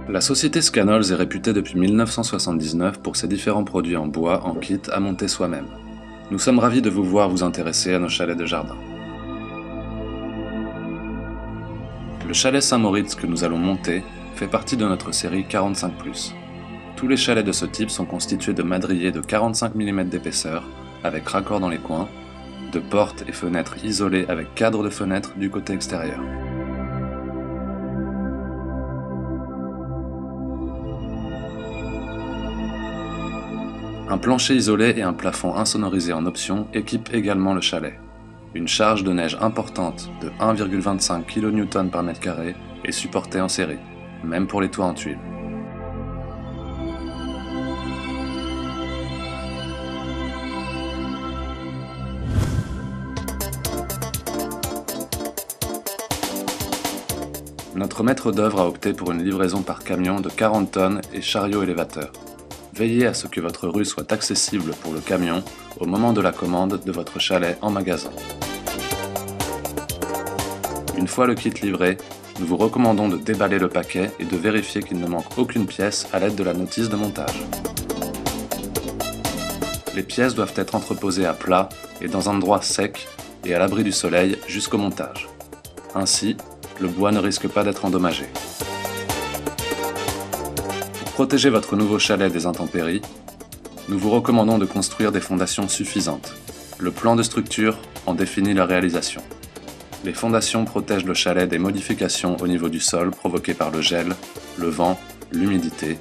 La société Scanols est réputée depuis 1979 pour ses différents produits en bois en kit à monter soi-même. Nous sommes ravis de vous voir vous intéresser à nos chalets de jardin. Le chalet Saint-Moritz que nous allons monter fait partie de notre série 45+. Tous les chalets de ce type sont constitués de madriers de 45 mm d'épaisseur, avec raccord dans les coins, de portes et fenêtres isolées avec cadre de fenêtre du côté extérieur. Un plancher isolé et un plafond insonorisé en option équipent également le chalet. Une charge de neige importante de 1,25 kN par mètre carré est supportée en série, même pour les toits en tuiles. Notre maître d'œuvre a opté pour une livraison par camion de 40 tonnes et chariot élévateur. Veillez à ce que votre rue soit accessible pour le camion au moment de la commande de votre chalet en magasin. Une fois le kit livré, nous vous recommandons de déballer le paquet et de vérifier qu'il ne manque aucune pièce à l'aide de la notice de montage. Les pièces doivent être entreposées à plat et dans un endroit sec et à l'abri du soleil jusqu'au montage. Ainsi, le bois ne risque pas d'être endommagé. Pour protéger votre nouveau chalet des intempéries, nous vous recommandons de construire des fondations suffisantes. Le plan de structure en définit la réalisation. Les fondations protègent le chalet des modifications au niveau du sol provoquées par le gel, le vent, l'humidité,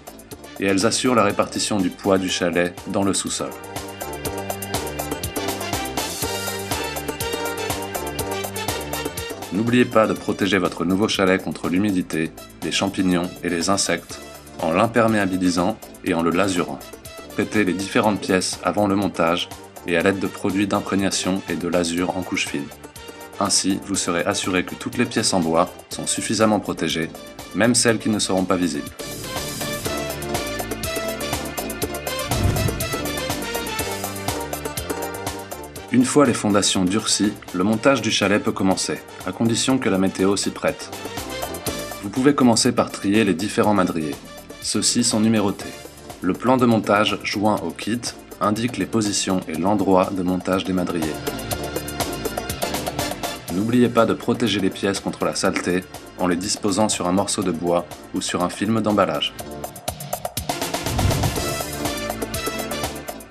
et elles assurent la répartition du poids du chalet dans le sous-sol. N'oubliez pas de protéger votre nouveau chalet contre l'humidité, les champignons et les insectes en l'imperméabilisant et en le lasurant. Traitez les différentes pièces avant le montage et à l'aide de produits d'imprégnation et de lasure en couche fine. Ainsi, vous serez assuré que toutes les pièces en bois sont suffisamment protégées, même celles qui ne seront pas visibles. Une fois les fondations durcies, le montage du chalet peut commencer, à condition que la météo s'y prête. Vous pouvez commencer par trier les différents madriers. Ceux-ci sont numérotés. Le plan de montage joint au kit indique les positions et l'endroit de montage des madriers. N'oubliez pas de protéger les pièces contre la saleté en les disposant sur un morceau de bois ou sur un film d'emballage.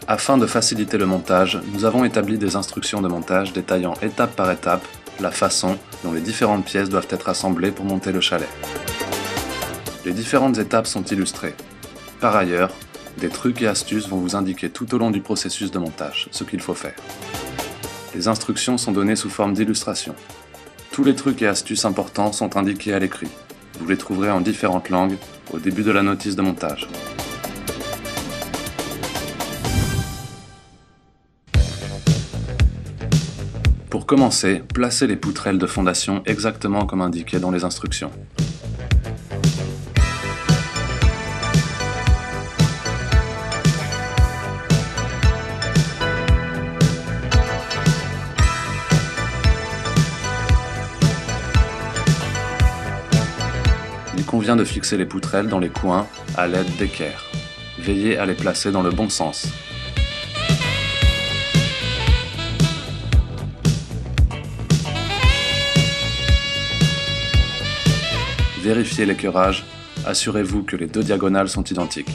Afin de faciliter le montage, nous avons établi des instructions de montage détaillant étape par étape la façon dont les différentes pièces doivent être assemblées pour monter le chalet. Les différentes étapes sont illustrées. Par ailleurs, des trucs et astuces vont vous indiquer tout au long du processus de montage ce qu'il faut faire. Les instructions sont données sous forme d'illustration. Tous les trucs et astuces importants sont indiqués à l'écrit. Vous les trouverez en différentes langues au début de la notice de montage. Pour commencer, placez les poutrelles de fondation exactement comme indiqué dans les instructions. Il convient de fixer les poutrelles dans les coins à l'aide d'équerres. Veillez à les placer dans le bon sens. Vérifiez l'équerrage, assurez-vous que les deux diagonales sont identiques.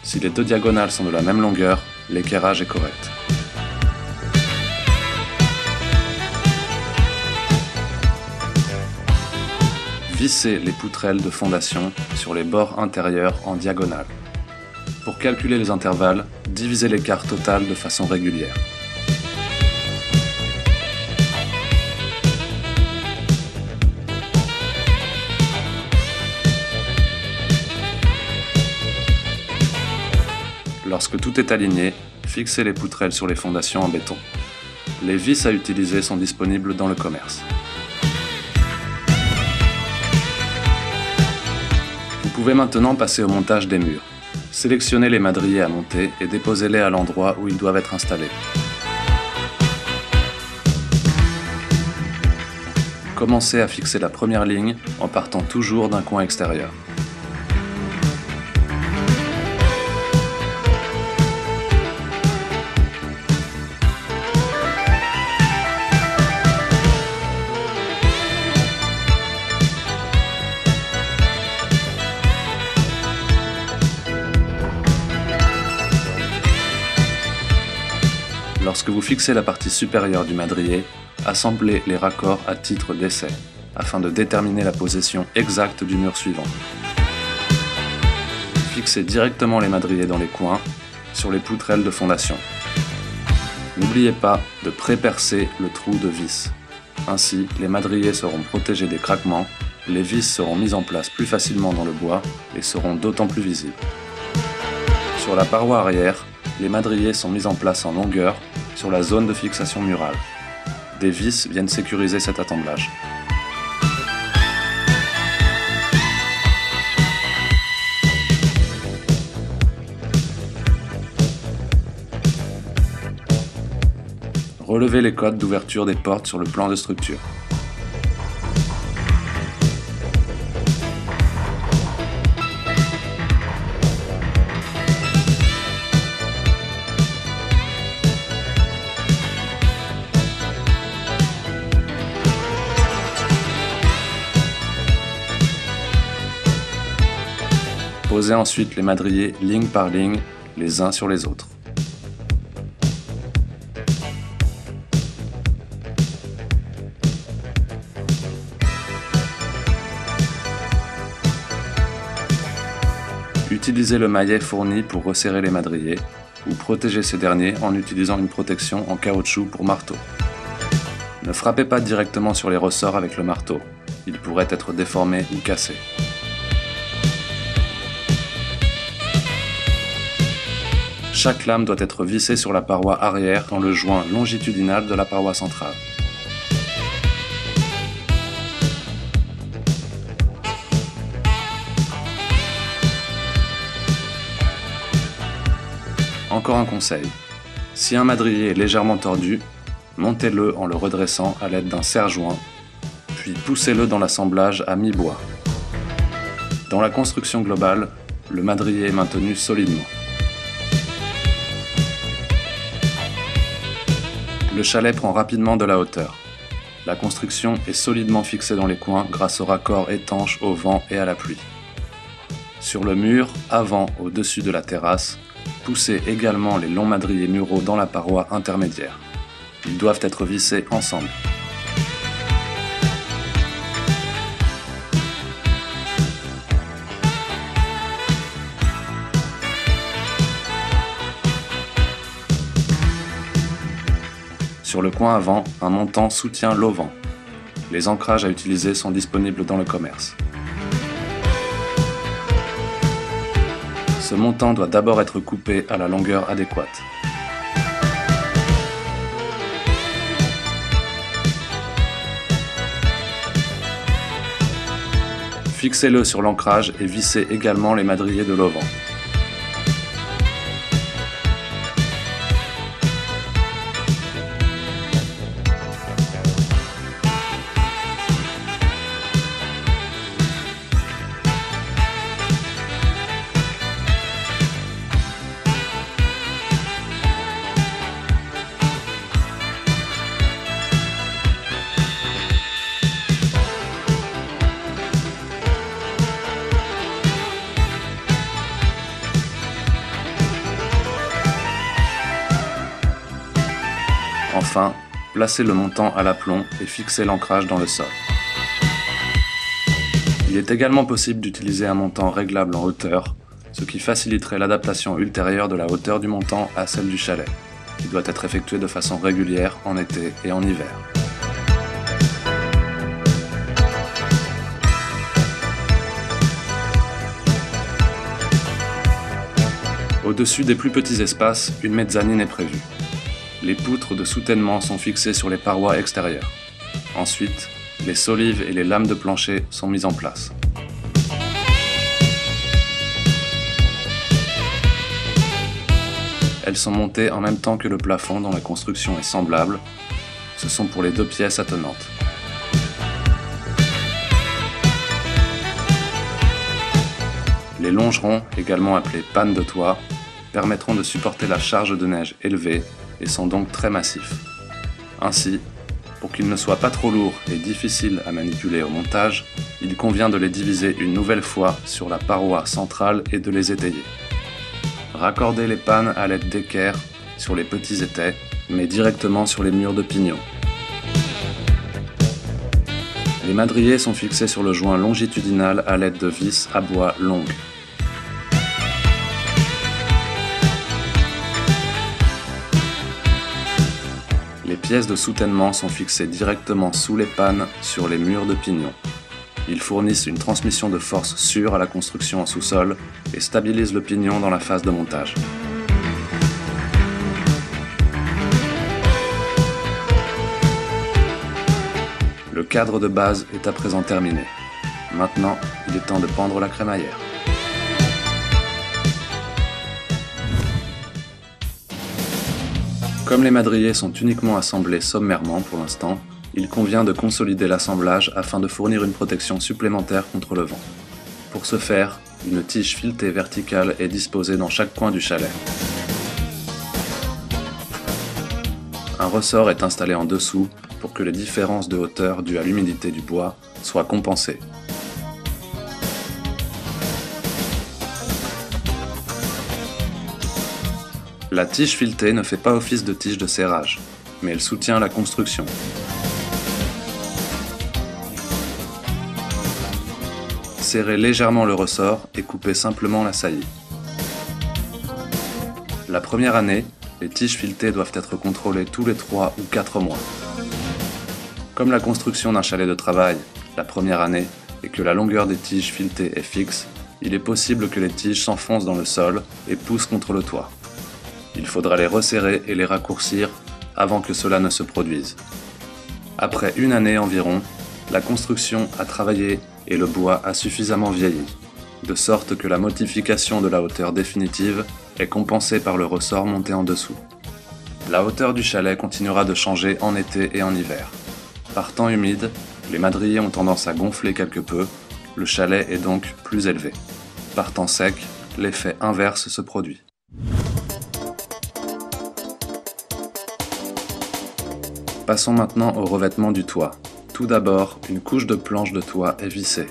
Si les deux diagonales sont de la même longueur, l'équerrage est correct. Vissez les poutrelles de fondation sur les bords intérieurs en diagonale. Pour calculer les intervalles, divisez l'écart total de façon régulière. Lorsque tout est aligné, fixez les poutrelles sur les fondations en béton. Les vis à utiliser sont disponibles dans le commerce. Vous pouvez maintenant passer au montage des murs. Sélectionnez les madriers à monter et déposez-les à l'endroit où ils doivent être installés. Commencez à fixer la première ligne en partant toujours d'un coin extérieur. Lorsque vous fixez la partie supérieure du madrier, assemblez les raccords à titre d'essai, afin de déterminer la position exacte du mur suivant. Fixez directement les madriers dans les coins, sur les poutrelles de fondation. N'oubliez pas de pré-percer le trou de vis. Ainsi, les madriers seront protégés des craquements, les vis seront mises en place plus facilement dans le bois et seront d'autant plus visibles. Sur la paroi arrière, les madriers sont mis en place en longueur sur la zone de fixation murale. Des vis viennent sécuriser cet assemblage. Relevez les codes d'ouverture des portes sur le plan de structure. Posez ensuite les madriers ligne par ligne, les uns sur les autres. Utilisez le maillet fourni pour resserrer les madriers, ou protégez ces derniers en utilisant une protection en caoutchouc pour marteau. Ne frappez pas directement sur les ressorts avec le marteau, ils pourraient être déformés ou cassés. Chaque lame doit être vissée sur la paroi arrière dans le joint longitudinal de la paroi centrale. Encore un conseil, si un madrier est légèrement tordu, montez-le en le redressant à l'aide d'un serre-joint, puis poussez-le dans l'assemblage à mi-bois. Dans la construction globale, le madrier est maintenu solidement. Le chalet prend rapidement de la hauteur. La construction est solidement fixée dans les coins grâce aux raccords étanches au vent et à la pluie. Sur le mur, avant, au-dessus de la terrasse, poussez également les longs madriers muraux dans la paroi intermédiaire. Ils doivent être vissés ensemble. Sur le coin avant, un montant soutient l'auvent. Les ancrages à utiliser sont disponibles dans le commerce. Ce montant doit d'abord être coupé à la longueur adéquate. Fixez-le sur l'ancrage et vissez également les madriers de l'auvent. Enfin, placez le montant à l'aplomb et fixez l'ancrage dans le sol. Il est également possible d'utiliser un montant réglable en hauteur, ce qui faciliterait l'adaptation ultérieure de la hauteur du montant à celle du chalet, qui doit être effectuée de façon régulière en été et en hiver. Au-dessus des plus petits espaces, une mezzanine est prévue. Les poutres de soutènement sont fixées sur les parois extérieures. Ensuite, les solives et les lames de plancher sont mises en place. Elles sont montées en même temps que le plafond dont la construction est semblable. Ce sont pour les 2 pièces attenantes. Les longerons, également appelés pannes de toit, permettront de supporter la charge de neige élevée et sont donc très massifs. Ainsi, pour qu'ils ne soient pas trop lourds et difficiles à manipuler au montage, il convient de les diviser une nouvelle fois sur la paroi centrale et de les étayer. Raccordez les pannes à l'aide d'équerres sur les petits étais mais directement sur les murs de pignon. Les madriers sont fixés sur le joint longitudinal à l'aide de vis à bois longues. Les pièces de soutènement sont fixées directement sous les pannes sur les murs de pignon. Ils fournissent une transmission de force sûre à la construction en sous-sol et stabilisent le pignon dans la phase de montage. Le cadre de base est à présent terminé. Maintenant, il est temps de pendre la crémaillère. Comme les madriers sont uniquement assemblés sommairement pour l'instant, il convient de consolider l'assemblage afin de fournir une protection supplémentaire contre le vent. Pour ce faire, une tige filetée verticale est disposée dans chaque coin du chalet. Un ressort est installé en dessous pour que les différences de hauteur dues à l'humidité du bois soient compensées. La tige filetée ne fait pas office de tige de serrage, mais elle soutient la construction. Serrez légèrement le ressort et coupez simplement la saillie. La première année, les tiges filetées doivent être contrôlées tous les 3 ou 4 mois. Comme la construction d'un chalet de travail, la première année, et que la longueur des tiges filetées est fixe, il est possible que les tiges s'enfoncent dans le sol et poussent contre le toit. Il faudra les resserrer et les raccourcir avant que cela ne se produise. Après une année environ, la construction a travaillé et le bois a suffisamment vieilli, de sorte que la modification de la hauteur définitive est compensée par le ressort monté en dessous. La hauteur du chalet continuera de changer en été et en hiver. Par temps humide, les madriers ont tendance à gonfler quelque peu, le chalet est donc plus élevé. Par temps sec, l'effet inverse se produit. Passons maintenant au revêtement du toit. Tout d'abord, une couche de planche de toit est vissée.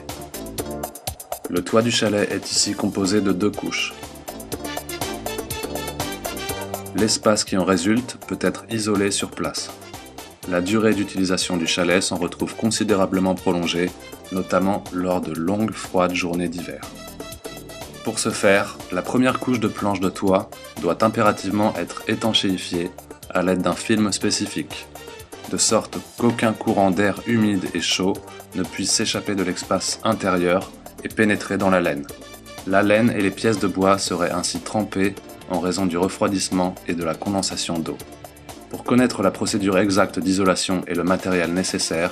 Le toit du chalet est ici composé de 2 couches. L'espace qui en résulte peut être isolé sur place. La durée d'utilisation du chalet s'en retrouve considérablement prolongée, notamment lors de longues froides journées d'hiver. Pour ce faire, la première couche de planche de toit doit impérativement être étanchéifiée à l'aide d'un film spécifique, de sorte qu'aucun courant d'air humide et chaud ne puisse s'échapper de l'espace intérieur et pénétrer dans la laine. La laine et les pièces de bois seraient ainsi trempées en raison du refroidissement et de la condensation d'eau. Pour connaître la procédure exacte d'isolation et le matériel nécessaire,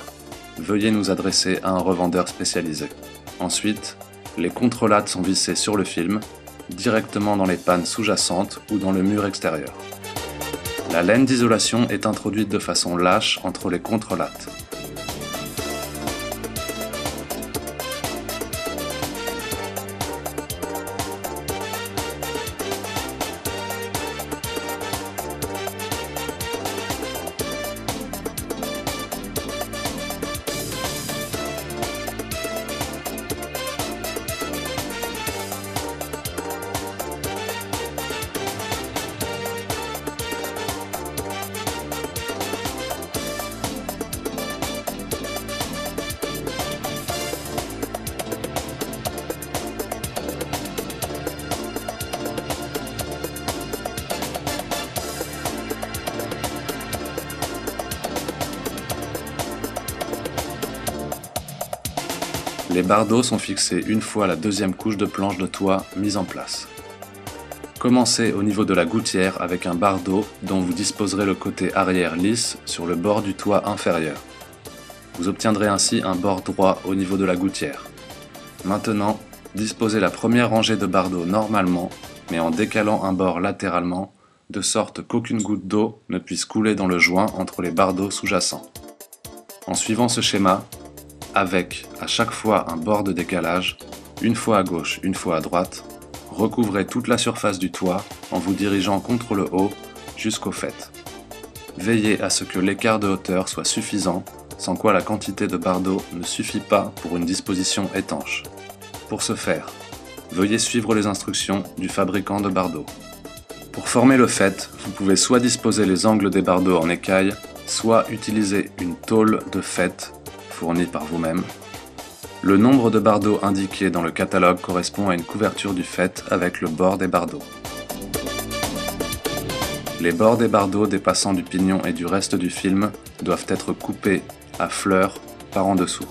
veuillez nous adresser à un revendeur spécialisé. Ensuite, les contrelates sont vissées sur le film, directement dans les pannes sous-jacentes ou dans le mur extérieur. La laine d'isolation est introduite de façon lâche entre les contrelates. Les bardeaux sont fixés une fois la deuxième couche de planche de toit mise en place. Commencez au niveau de la gouttière avec un bardeau dont vous disposerez le côté arrière lisse sur le bord du toit inférieur. Vous obtiendrez ainsi un bord droit au niveau de la gouttière. Maintenant, disposez la première rangée de bardeaux normalement, mais en décalant un bord latéralement, de sorte qu'aucune goutte d'eau ne puisse couler dans le joint entre les bardeaux sous-jacents. En suivant ce schéma, avec à chaque fois un bord de décalage, une fois à gauche, une fois à droite, recouvrez toute la surface du toit en vous dirigeant contre le haut jusqu'au faîte. Veillez à ce que l'écart de hauteur soit suffisant, sans quoi la quantité de bardeaux ne suffit pas pour une disposition étanche. Pour ce faire, veuillez suivre les instructions du fabricant de bardeaux. Pour former le faîte, vous pouvez soit disposer les angles des bardeaux en écaille, soit utiliser une tôle de faîte fournie par vous-même. Le nombre de bardeaux indiqué dans le catalogue correspond à une couverture du faîte avec le bord des bardeaux. Les bords des bardeaux dépassant du pignon et du reste du film doivent être coupés à fleurs par en dessous.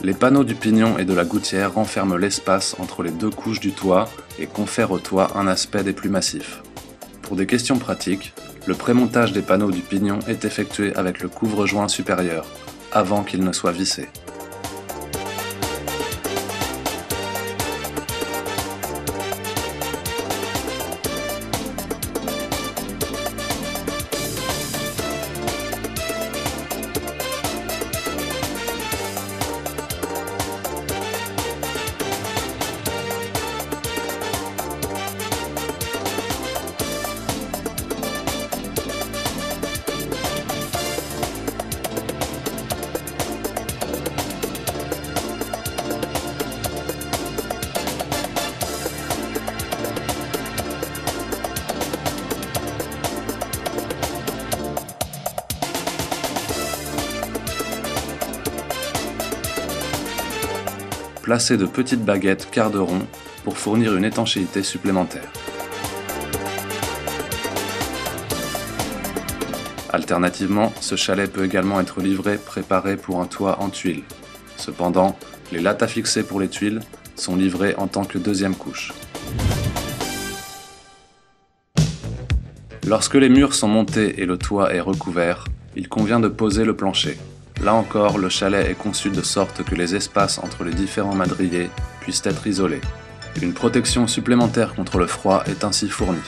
Les panneaux du pignon et de la gouttière renferment l'espace entre les deux couches du toit et confèrent au toit un aspect des plus massifs. Pour des questions pratiques, le prémontage des panneaux du pignon est effectué avec le couvre-joint supérieur, avant qu'il ne soit vissé. Placez de petites baguettes quart de rond pour fournir une étanchéité supplémentaire. Alternativement, ce chalet peut également être livré préparé pour un toit en tuiles. Cependant, les lattes à fixer pour les tuiles sont livrées en tant que deuxième couche. Lorsque les murs sont montés et le toit est recouvert, il convient de poser le plancher. Là encore, le chalet est conçu de sorte que les espaces entre les différents madriers puissent être isolés. Une protection supplémentaire contre le froid est ainsi fournie.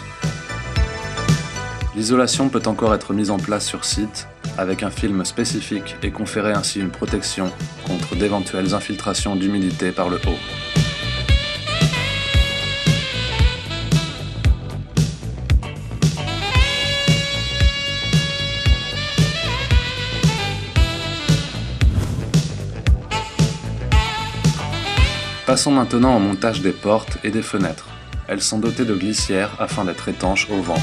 L'isolation peut encore être mise en place sur site avec un film spécifique et conférer ainsi une protection contre d'éventuelles infiltrations d'humidité par le haut. Passons maintenant au montage des portes et des fenêtres. Elles sont dotées de glissières afin d'être étanches au vent.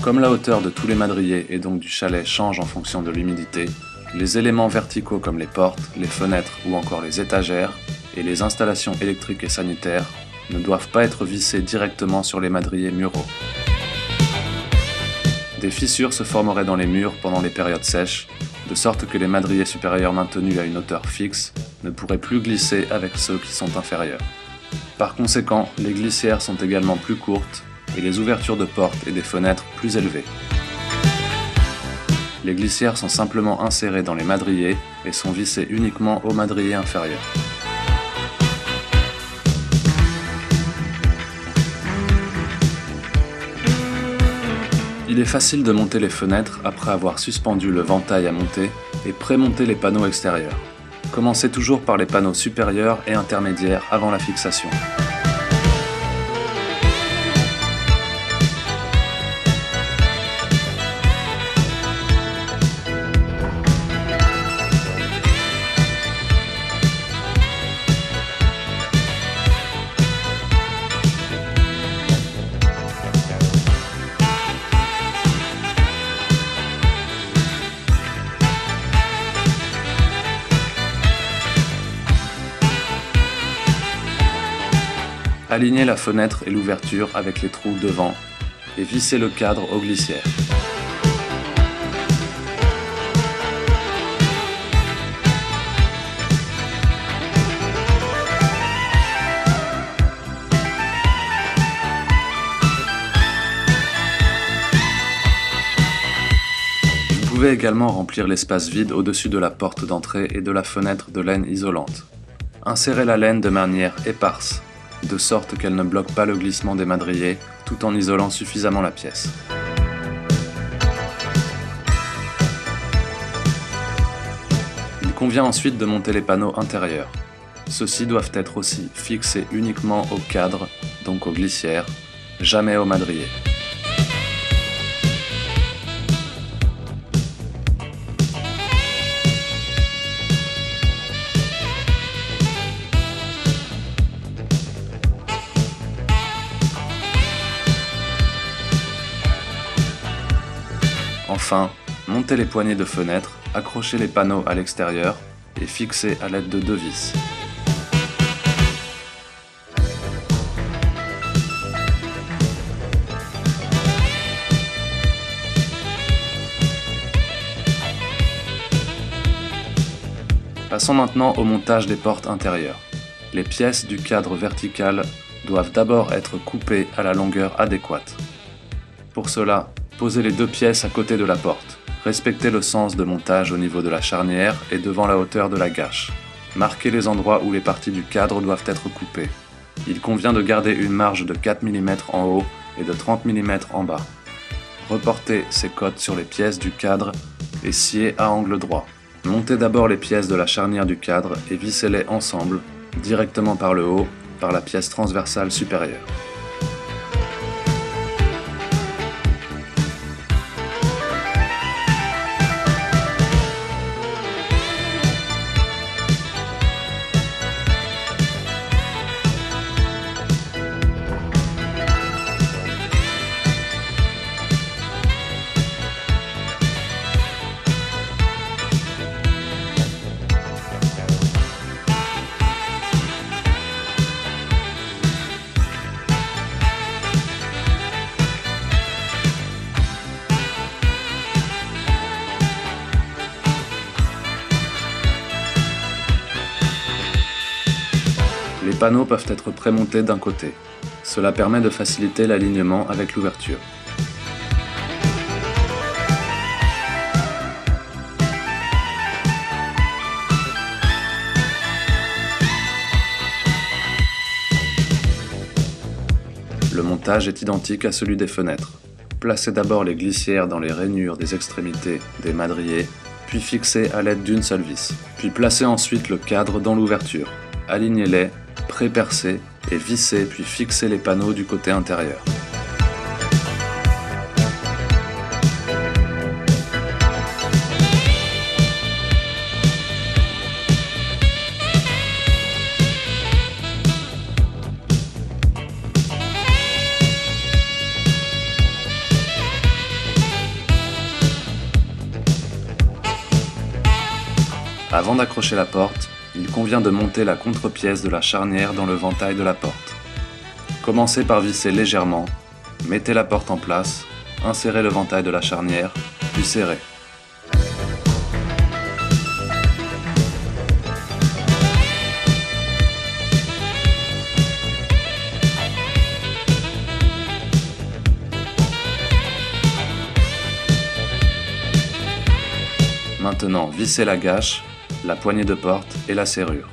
Comme la hauteur de tous les madriers et donc du chalet change en fonction de l'humidité, les éléments verticaux comme les portes, les fenêtres ou encore les étagères et les installations électriques et sanitaires ne doivent pas être vissés directement sur les madriers muraux. Des fissures se formeraient dans les murs pendant les périodes sèches, de sorte que les madriers supérieurs maintenus à une hauteur fixe ne pourraient plus glisser avec ceux qui sont inférieurs. Par conséquent, les glissières sont également plus courtes et les ouvertures de portes et des fenêtres plus élevées. Les glissières sont simplement insérées dans les madriers et sont vissées uniquement au madrier inférieur. Il est facile de monter les fenêtres après avoir suspendu le ventail à monter et prémonter les panneaux extérieurs. Commencez toujours par les panneaux supérieurs et intermédiaires avant la fixation. Alignez la fenêtre et l'ouverture avec les trous devant et vissez le cadre aux glissières. Vous pouvez également remplir l'espace vide au-dessus de la porte d'entrée et de la fenêtre de laine isolante. Insérez la laine de manière éparse, de sorte qu'elle ne bloque pas le glissement des madriers, tout en isolant suffisamment la pièce. Il convient ensuite de monter les panneaux intérieurs. Ceux-ci doivent être aussi fixés uniquement au cadre, donc aux glissières, jamais au madrier. Enfin, montez les poignées de fenêtre, accrochez les panneaux à l'extérieur et fixez à l'aide de 2 vis. Passons maintenant au montage des portes intérieures. Les pièces du cadre vertical doivent d'abord être coupées à la longueur adéquate. Pour cela, posez les 2 pièces à côté de la porte. Respectez le sens de montage au niveau de la charnière et devant la hauteur de la gâche. Marquez les endroits où les parties du cadre doivent être coupées. Il convient de garder une marge de 4 mm en haut et de 30 mm en bas. Reportez ces cotes sur les pièces du cadre et sciez à angle droit. Montez d'abord les pièces de la charnière du cadre et vissez-les ensemble, directement par le haut, par la pièce transversale supérieure. Les panneaux peuvent être prémontés d'un côté. Cela permet de faciliter l'alignement avec l'ouverture. Le montage est identique à celui des fenêtres. Placez d'abord les glissières dans les rainures des extrémités des madriers, puis fixez à l'aide d'une seule vis. Puis placez ensuite le cadre dans l'ouverture. Alignez-les, pré-percez et vissez puis fixez les panneaux du côté intérieur. Avant d'accrocher la porte, il convient de monter la contre-pièce de la charnière dans le ventail de la porte. Commencez par visser légèrement, mettez la porte en place, insérez le ventail de la charnière, puis serrez. Maintenant, vissez la gâche, la poignée de porte et la serrure.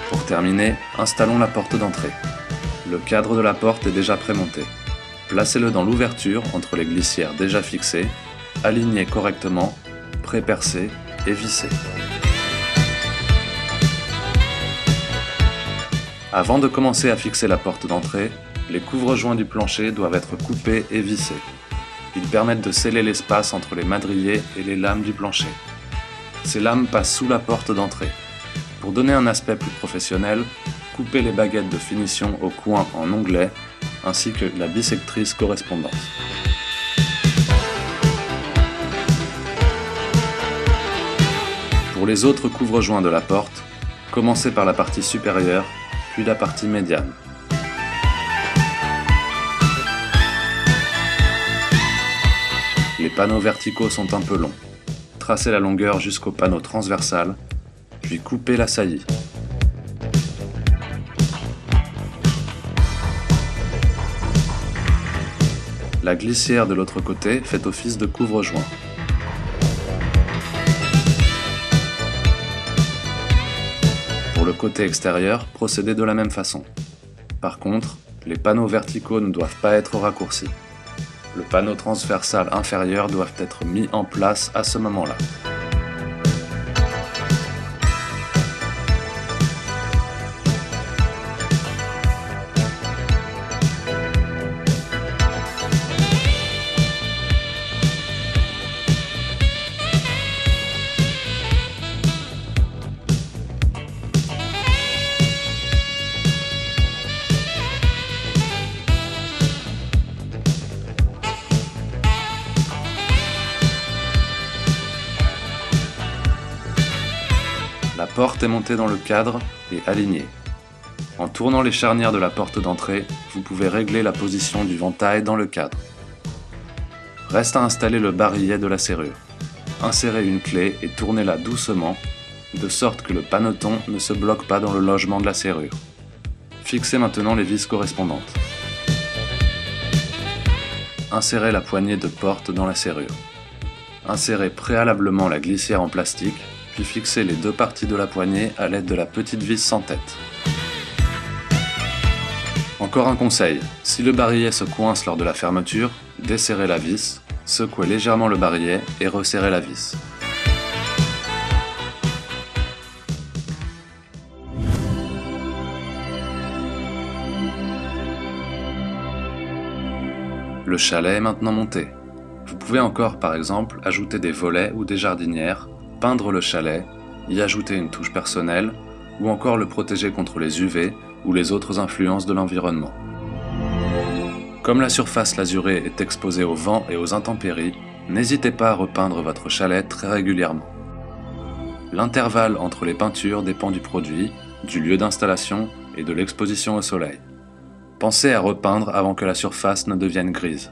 Pour terminer, installons la porte d'entrée. Le cadre de la porte est déjà prémonté. Placez-le dans l'ouverture entre les glissières déjà fixées, alignez correctement, pré-percez et vissez. Avant de commencer à fixer la porte d'entrée, les couvre-joints du plancher doivent être coupés et vissés. Ils permettent de sceller l'espace entre les madriers et les lames du plancher. Ces lames passent sous la porte d'entrée. Pour donner un aspect plus professionnel, coupez les baguettes de finition au coin en onglet, ainsi que la bissectrice correspondante. Pour les autres couvre-joints de la porte, commencez par la partie supérieure, puis la partie médiane. Les panneaux verticaux sont un peu longs. Tracez la longueur jusqu'au panneau transversal, puis coupez la saillie. La glissière de l'autre côté fait office de couvre-joint. Pour le côté extérieur, procédez de la même façon. Par contre, les panneaux verticaux ne doivent pas être raccourcis. Le panneau transversal inférieur doit être mis en place à ce moment-là. La porte est montée dans le cadre et alignée. En tournant les charnières de la porte d'entrée, vous pouvez régler la position du ventail dans le cadre. Reste à installer le barillet de la serrure. Insérez une clé et tournez-la doucement, de sorte que le panneton ne se bloque pas dans le logement de la serrure. Fixez maintenant les vis correspondantes. Insérez la poignée de porte dans la serrure. Insérez préalablement la glissière en plastique, puis fixez les deux parties de la poignée à l'aide de la petite vis sans tête. Encore un conseil, si le barillet se coince lors de la fermeture, desserrez la vis, secouez légèrement le barillet et resserrez la vis. Le chalet est maintenant monté. Vous pouvez encore, par exemple, ajouter des volets ou des jardinières, peindre le chalet, y ajouter une touche personnelle, ou encore le protéger contre les UV ou les autres influences de l'environnement. Comme la surface lasurée est exposée au vent et aux intempéries, n'hésitez pas à repeindre votre chalet très régulièrement. L'intervalle entre les peintures dépend du produit, du lieu d'installation et de l'exposition au soleil. Pensez à repeindre avant que la surface ne devienne grise.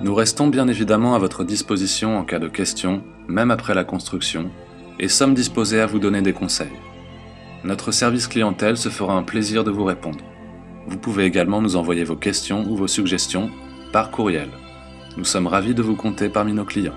Nous restons bien évidemment à votre disposition en cas de questions, même après la construction, et sommes disposés à vous donner des conseils. Notre service clientèle se fera un plaisir de vous répondre. Vous pouvez également nous envoyer vos questions ou vos suggestions par courriel. Nous sommes ravis de vous compter parmi nos clients.